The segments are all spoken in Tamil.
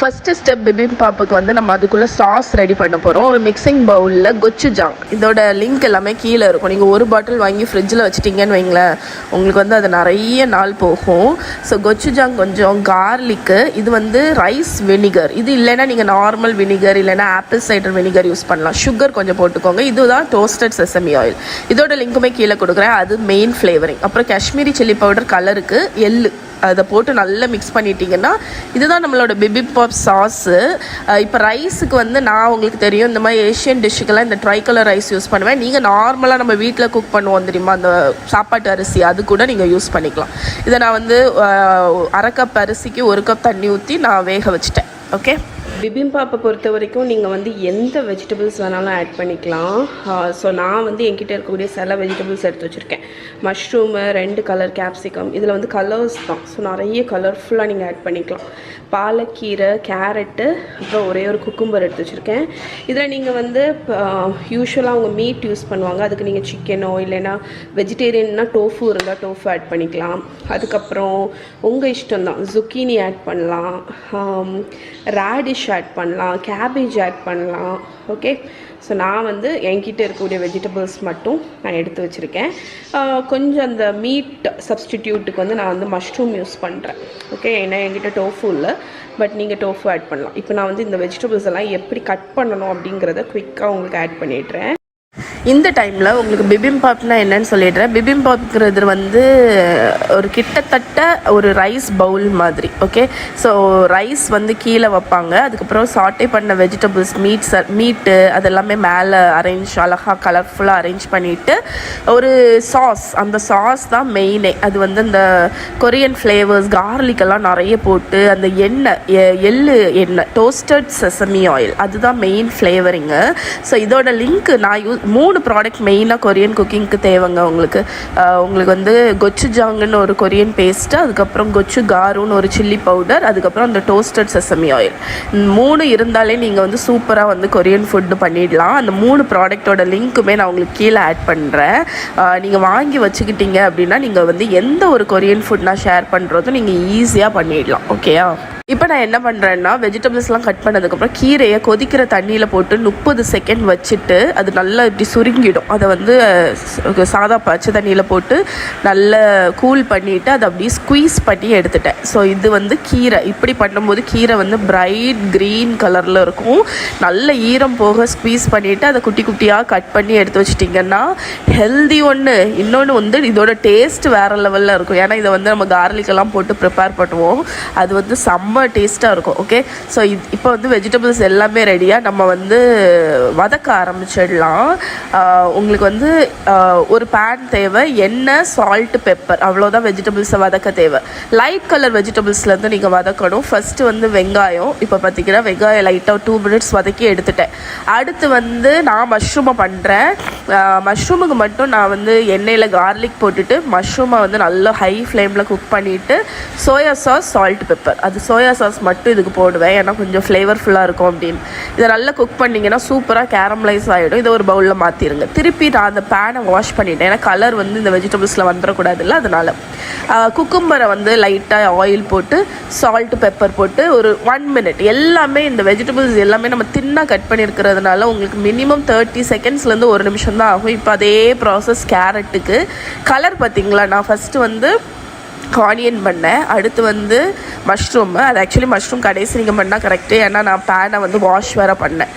ஃபஸ்ட்டு ஸ்டெப் பிபிம்பாப்புக்கு வந்து நம்ம அதுக்குள்ளே சாஸ் ரெடி பண்ண போகிறோம். ஒரு மிக்சிங் பவுலில் கொச்சுஜாங், இதோட லிங்க் எல்லாமே கீழே இருக்கும். நீங்கள் ஒரு பாட்டில் வாங்கி ஃப்ரிட்ஜில் வச்சுட்டிங்கன்னு வைங்களேன், உங்களுக்கு வந்து அது நிறைய நாள் போகும். ஸோ கொச்சுஜாங் கொஞ்சம், கார்லிக்கு, இது வந்து ரைஸ் வினிகர், இது இல்லைன்னா நீங்கள் நார்மல் வினிகர் இல்லைன்னா ஆப்பிள் சைடர் வினிகர் யூஸ் பண்ணலாம். சுகர் கொஞ்சம் போட்டுக்கோங்க. இதுதான் டோஸ்டட் செசமி ஆயில், இதோட லிங்க்குமே கீழே கொடுக்குறேன். அது மெயின் ஃப்ளேவரிங். அப்புறம் காஷ்மீரி சில்லி பவுடர் கலருக்கு, எள்ளு, அதை போட்டு நல்லா மிக்ஸ் பண்ணிட்டீங்கன்னா இதுதான் நம்மளோட பிபிம்பாப் சாஸு. இப்போ ரைஸுக்கு வந்து நான் உங்களுக்கு தெரியும், இந்த மாதிரி ஏஷியன் டிஷ்ஷுக்கெல்லாம் இந்த ட்ரை கலர் ரைஸ் யூஸ் பண்ணுவேன். நீங்கள் நார்மலாக நம்ம வீட்டில் குக் பண்ணுவோம் தெரியுமா, அந்த சாப்பாட்டு அரிசி, அது கூட நீங்கள் யூஸ் பண்ணிக்கலாம். இதை நான் வந்து 1/2 கப் அரிசிக்கு 1 கப் தண்ணி ஊற்றி நான் வேக வச்சுட்டேன். ஓகே, பிபிம்பாப்பை பொறுத்த வரைக்கும் நீங்கள் வந்து எந்த வெஜிடபிள்ஸ் வேணாலும் ஆட் பண்ணிக்கலாம். ஸோ நான் வந்து என்கிட்ட இருக்கக்கூடிய சில வெஜிடபிள்ஸ் எடுத்து வச்சுருக்கேன். மஷ்ரூமு, 2 கலர் கேப்சிகம், இதில் வந்து கலர்ஸ் தான். ஸோ நிறைய கலர்ஃபுல்லாக நீங்கள் ஆட் பண்ணிக்கலாம். பாலக்கீரை, கேரட்டு, அப்புறம் ஒரே ஒரு குக்கும்பர் எடுத்து வச்சுருக்கேன். இதில் நீங்கள் வந்து யூஸ்வலாக அவங்க மீட் யூஸ் பண்ணுவாங்க, அதுக்கு நீங்கள் சிக்கனோ இல்லைன்னா வெஜிடேரியன்னா டோஃபு இருந்தால் டோஃபு ஆட் பண்ணிக்கலாம். அதுக்கப்புறம் உங்கள் இஷ்டம் தான், zucchini ஆட் பண்ணலாம், ரேடிஷ் ஆட் பண்ணலாம், கேபேஜ் ஆட் பண்ணலாம். ஓகே, ஸோ நான் வந்து என்கிட்ட இருக்கக்கூடிய வெஜிடபிள்ஸ் மட்டும் நான் எடுத்து வச்சுருக்கேன். கொஞ்சம் அந்த மீட் சப்ஸ்டிடியூட்டுக்கு வந்து நான் வந்து மஷ்ரூம் யூஸ் பண்ணுறேன். ஓகே, ஏன்னா என்கிட்ட டோஃபு இல்லை, பட் நீங்கள் டோஃபு ஆட் பண்ணலாம். இப்போ நான் வந்து இந்த வெஜிடபிள்ஸ் எல்லாம் எப்படி கட் பண்ணணும் அப்படிங்கிறத குயிக்காக உங்களுக்கு ஆட் பண்ணிடுறேன். இந்த டைமில் உங்களுக்கு பிபிம்பாப்னா என்னன்னு சொல்லிடுறேன். பிபிம்பாப்ங்கிறது வந்து ஒரு கிட்டத்தட்ட ஒரு ரைஸ் பவுல் மாதிரி. ஓகே, ஸோ ரைஸ் வந்து கீழே வைப்பாங்க, அதுக்கப்புறம் சாட்டே பண்ண வெஜிடபிள்ஸ், மீட்டு அதெல்லாமே மேலே அழகாக கலர்ஃபுல்லாக அரேஞ்ச் பண்ணிவிட்டு ஒரு சாஸ், அந்த சாஸ் தான் மெயினே. அது வந்து இந்த கொரியன் ஃப்ளேவர்ஸ், கார்லிக்கெல்லாம் நிறைய போட்டு அந்த எள்ளு எண்ணெய், டோஸ்டட் செசமி ஆயில், அதுதான் மெயின் ஃப்ளேவரிங்கு. ஸோ இதோட லிங்க் நான் 3 ப்ராடக்ட் மெயினாக கொரியன் குக்கிங்க்கு தேவைங்க. உங்களுக்கு வந்து கொச்சுஜாங்குன்னு ஒரு கொரியன் பேஸ்ட்டு, அதுக்கப்புறம் கொச்சு காருன்னு ஒரு சில்லி பவுடர், அதுக்கப்புறம் அந்த டோஸ்டட் செசமி ஆயில், 3 இருந்தாலே நீங்கள் வந்து சூப்பராக வந்து கொரியன் ஃபுட்டு பண்ணிடலாம். அந்த 3 ப்ராடக்டோட லிங்க்குமே நான் உங்களுக்கு கீழே ஆட் பண்ணுறேன். நீங்கள் வாங்கி வச்சுக்கிட்டீங்க அப்படின்னா நீங்கள் வந்து எந்த ஒரு கொரியன் ஃபுட் நான் ஷேர் பண்ணுறதும் நீங்கள் ஈஸியாக பண்ணிடலாம். ஓகேயா, இப்போ நான் என்ன பண்ணுறேன்னா, வெஜிடபிள்ஸ்லாம் கட் பண்ணதுக்கப்புறம் கீரையை கொதிக்கிற தண்ணியில் போட்டு 30 செகண்ட் வச்சுட்டு அது நல்லா இப்படி சுருங்கிடும். அதை வந்து சாதா பச்சை தண்ணியில் போட்டு நல்லா கூல் பண்ணிவிட்டு அதை அப்படியே ஸ்குவீஸ் பண்ணி எடுத்துட்டேன். ஸோ இது வந்து கீரை, இப்படி பண்ணும்போது கீரை வந்து பிரைட் க்ரீன் கலரில் இருக்கும். நல்ல ஈரம் போக ஸ்குவீஸ் பண்ணிவிட்டு அதை குட்டி குட்டியாக கட் பண்ணி எடுத்து வச்சிட்டிங்கன்னா ஹெல்தி ஒன்று. இன்னொன்று வந்து இதோட டேஸ்ட் வேறு லெவலில் இருக்கும். ஏன்னா இதை வந்து நம்ம கார்லிக்கெல்லாம் போட்டு ப்ரிப்பேர் பண்ணுவோம், அது வந்து டேஸ்ட்டாக இருக்கும். ஓகே, ஸோ இப்போ வந்து வெஜிடபிள்ஸ் எல்லாமே ரெடியாக நம்ம வந்து வதக்க ஆரம்பிச்சிடலாம். உங்களுக்கு வந்து ஒரு பேன் தேவை, எண்ணெய், சால்ட்டு, பெப்பர், அவ்வளோதான் வெஜிடபிள்ஸை வதக்க தேவை. லைட் கலர் வெஜிடபிள்ஸ்லேருந்து நீங்கள் வதக்கணும். ஃபஸ்ட்டு வந்து வெங்காயம், இப்போ பார்த்தீங்கன்னா வெங்காயம் லைட்டாக 2 மினிட்ஸ் வதக்கி எடுத்துட்டேன். அடுத்து வந்து நான் மஷ்ரூமை பண்ணுறேன். மஷ்ரூமுக்கு மட்டும் நான் வந்து எண்ணெயில் கார்லிக் போட்டுட்டு மஷ்ரூமை வந்து நல்லா ஹை ஃப்ளேமில் குக் பண்ணிவிட்டு சோயா சாஸ், சால்ட், பெப்பர், அது சோயா சாஸ் மட்டும் இதுக்கு போடுவேன், ஏன்னா கொஞ்சம் ஃப்ளேவர்ஃபுல்லாக இருக்கும் அப்படின்னு. இதை நல்லா குக் பண்ணிங்கன்னா சூப்பராக கேரமலைஸ் ஆகிடும். இதை ஒரு பவுலில் மாற்றிடுங்க. திருப்பி நான் அந்த பேனை வாஷ் பண்ணிவிட்டேன், ஏன்னா கலர் வந்து இந்த வெஜிடபிள்ஸில் வந்துடக்கூடாது இல்லை, அதனால். குக்கும்பரை வந்து லைட்டாக ஆயில் போட்டு சால்ட்டு, பெப்பர் போட்டு ஒரு 1 மினிட், எல்லாமே இந்த வெஜிடபிள்ஸ் எல்லாமே நம்ம தின்னாக கட் பண்ணியிருக்கிறதுனால உங்களுக்கு மினிமம் 30 செகண்ட்ஸ்லேருந்து 1 நிமிஷம் தான் ஆகும். இப்போ அதே ப்ராசஸ் கேரட்டுக்கு. கலர் பார்த்திங்களா, நான் ஃபஸ்ட்டு வந்து ஆனியன் பண்ணேன், அடுத்து வந்து மஷ்ரூமு, அது ஆக்சுவலி மஷ்ரூம் கடைசி நீங்கள் பண்ணால் கரெக்டு, ஏன்னா நான் பேனை வந்து வாஷ் வேறு பண்ணேன்.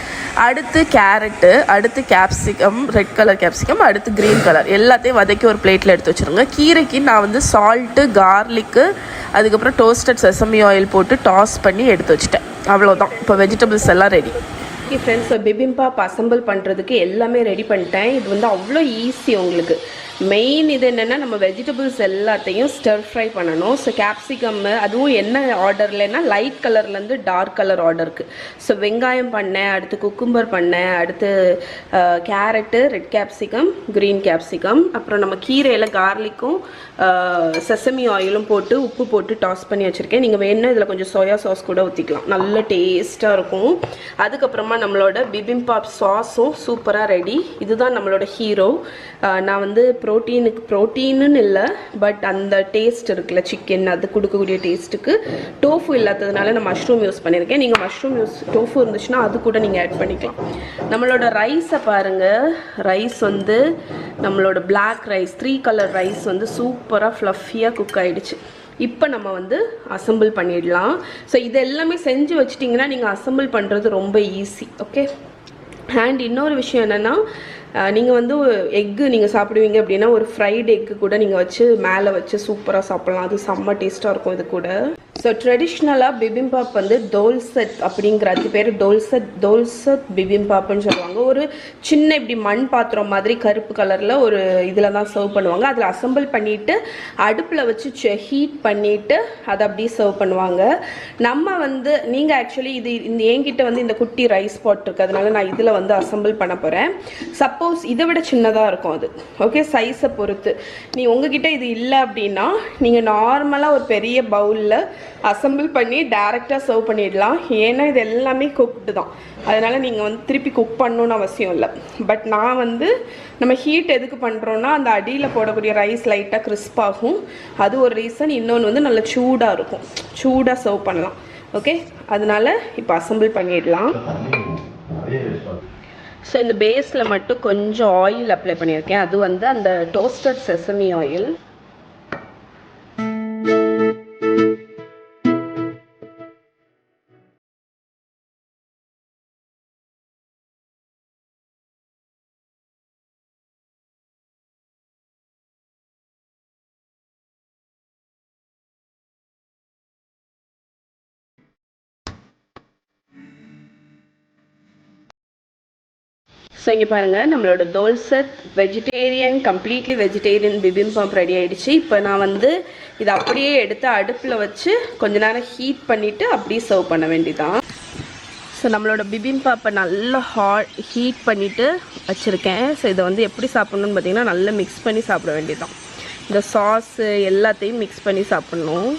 அடுத்து கேரட்டு, அடுத்து கேப்சிகம், ரெட் கலர் கேப்சிகம், அடுத்து க்ரீன் கலர், எல்லாத்தையும் வதக்கி ஒரு பிளேட்டில் எடுத்து வச்சுருங்க. கீரைக்கு நான் வந்து சால்ட்டு, கார்லிக்கு, அதுக்கப்புறம் டோஸ்டட் செசமி ஆயில் போட்டு டாஸ் பண்ணி எடுத்து வச்சுட்டேன். அவ்வளோதான், இப்போ வெஜிடபிள்ஸ் எல்லாம் ready. Okay friends, bibimbap assemble பண்ணுறதுக்கு எல்லாமே ரெடி பண்ணிட்டேன். இது வந்து அவ்வளோ ஈஸி. உங்களுக்கு மெயின் இது என்னென்னா, நம்ம வெஜிடபிள்ஸ் எல்லாத்தையும் ஸ்டர் ஃப்ரை பண்ணணும். ஸோ கேப்சிகம், அதுவும் என்ன ஆர்டர்லன்னா லைட் கலர்லேருந்து டார்க் கலர் ஆர்டருக்கு. ஸோ வெங்காயம் பண்ணேன், அடுத்து குக்கும்பர் பண்ணேன், அடுத்து carrot, red capsicum, green capsicum, அப்புறம் நம்ம கீரையில் கார்லிக்கும் செசமி ஆயிலும் போட்டு உப்பு போட்டு டாஸ் பண்ணி வச்சுருக்கேன். நீங்கள் வேணுன்னா இதில் கொஞ்சம் சோயா சாஸ் கூட ஊற்றிக்கலாம், நல்ல டேஸ்ட்டாக இருக்கும். அதுக்கப்புறமா நம்மளோட பிபிம்பாப் சாஸும் சூப்பராக ரெடி. இதுதான் நம்மளோட ஹீரோ. நான் வந்து ப்ரோட்டீனுன்னு இல்லை, பட் அந்த டேஸ்ட் இருக்குல்ல சிக்கன் அது கொடுக்கக்கூடிய டேஸ்ட்டுக்கு டோஃபு இல்லாததுனால நான் மஷ்ரூம் யூஸ் பண்ணியிருக்கேன். நீங்கள் டோஃபு இருந்துச்சுன்னா அது கூட நீங்கள் ஆட் பண்ணிக்கலாம். நம்மளோட ரைஸை பாருங்கள். ரைஸ் வந்து நம்மளோட பிளாக் ரைஸ் 3 கலர் ரைஸ் வந்து சூப்பராக ஃப்ளஃபியாக குக் ஆகிடுச்சு. இப்போ நம்ம வந்து அசம்பிள் பண்ணிடலாம். ஸோ இது எல்லாமே செஞ்சு வச்சிட்டிங்கன்னா நீங்கள் அசம்பிள் பண்ணுறது ரொம்ப ஈஸி. ஓகே. அண்ட் இன்னொரு விஷயம் என்னென்னா, நீங்கள் வந்து எக்கு நீங்கள் சாப்பிடுவீங்க அப்படின்னா ஒரு ஃப்ரைடு எக்கு கூட நீங்கள் வச்சு மேலே வச்சு சூப்பராக சாப்பிட்லாம். அது செம்ம டேஸ்ட்டாக இருக்கும் இது கூட. ஸோ ட்ரெடிஷ்னலாக பிபிம்பாப் வந்து டோல்செட் அப்படிங்கிற அது பேர் டோல்செட் பிபிம்பாப்னு சொல்லுவாங்க. ஒரு சின்ன இப்படி மண் பாத்திரம் மாதிரி கருப்பு கலரில் ஒரு இதில் தான் சர்வ் பண்ணுவாங்க. அதில் அசம்பிள் பண்ணிவிட்டு அடுப்பில் வச்சு ஹீட் பண்ணிவிட்டு அதை அப்படியே சர்வ் பண்ணுவாங்க. நம்ம வந்து நீங்கள் ஆக்சுவலி இந்த என்கிட்ட வந்து இந்த குட்டி ரைஸ் பாட் இருக்குது, அதனால நான் இதில் வந்து அசம்பிள் பண்ண போகிறேன். சப்போஸ் இதை விட சின்னதாக இருக்கும் அது, ஓகே, சைஸை பொறுத்து. உங்ககிட்ட இது இல்லை அப்படின்னா நீங்கள் நார்மலாக ஒரு பெரிய பவுலில் அசம்பிள் பண்ணி டைரெக்டாக சர்வ் பண்ணிடலாம். ஏன்னா இது எல்லாமே குக்டு தான், அதனால் நீங்கள் வந்து திருப்பி குக் பண்ணணுன்னு அவசியம் இல்லை. பட் நான் வந்து நம்ம ஹீட் எதுக்கு பண்ணுறோன்னா அந்த அடியில் போடக்கூடிய ரைஸ் லைட்டாக கிறிஸ்ப் ஆகும், அது ஒரு ரீசன். இன்னொன்று வந்து நல்லா சூடாக இருக்கும், சூடாக சர்வ் பண்ணலாம். ஓகே, அதனால இப்போ அசம்பிள் பண்ணிடலாம். ஸோ இந்த பேஸில் மட்டும் கொஞ்சம் ஆயில் அப்ளை பண்ணியிருக்கேன். அது வந்து அந்த டோஸ்டட் செசமி ஆயில். ஸோ இங்கே பாருங்கள், நம்மளோட டோல்செட் கம்ப்ளீட்லி வெஜிடேரியன் பிபிம்பாப் ரெடி ஆகிடுச்சு. இப்போ நான் வந்து இதை அப்படியே எடுத்து அடுப்பில் வச்சு கொஞ்ச நேரம் ஹீட் பண்ணிவிட்டு அப்படியே சர்வ் பண்ண வேண்டியதான். ஸோ நம்மளோட பிபிம்பாப்பை நல்லா ஹீட் பண்ணிவிட்டு வச்சுருக்கேன். ஸோ இதை வந்து எப்படி சாப்பிட்ணுன்னு பார்த்தீங்கன்னா நல்லா மிக்ஸ் பண்ணி சாப்பிட வேண்டியதான். இந்த சாஸு எல்லாத்தையும் மிக்ஸ் பண்ணி சாப்பிட்ணும்.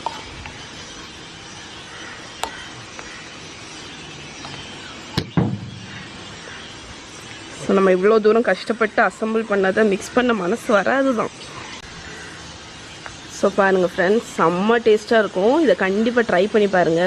ஸோ நம்ம இவ்வளோ தூரம் கஷ்டப்பட்டு அசம்பிள் பண்ணதை மிக்ஸ் பண்ண மனசு வராது தான். ஸோ பாருங்கள் ஃப்ரெண்ட்ஸ், செம்ம டேஸ்ட்டாக இருக்கும். இதை கண்டிப்பாக ட்ரை பண்ணி பாருங்கள்.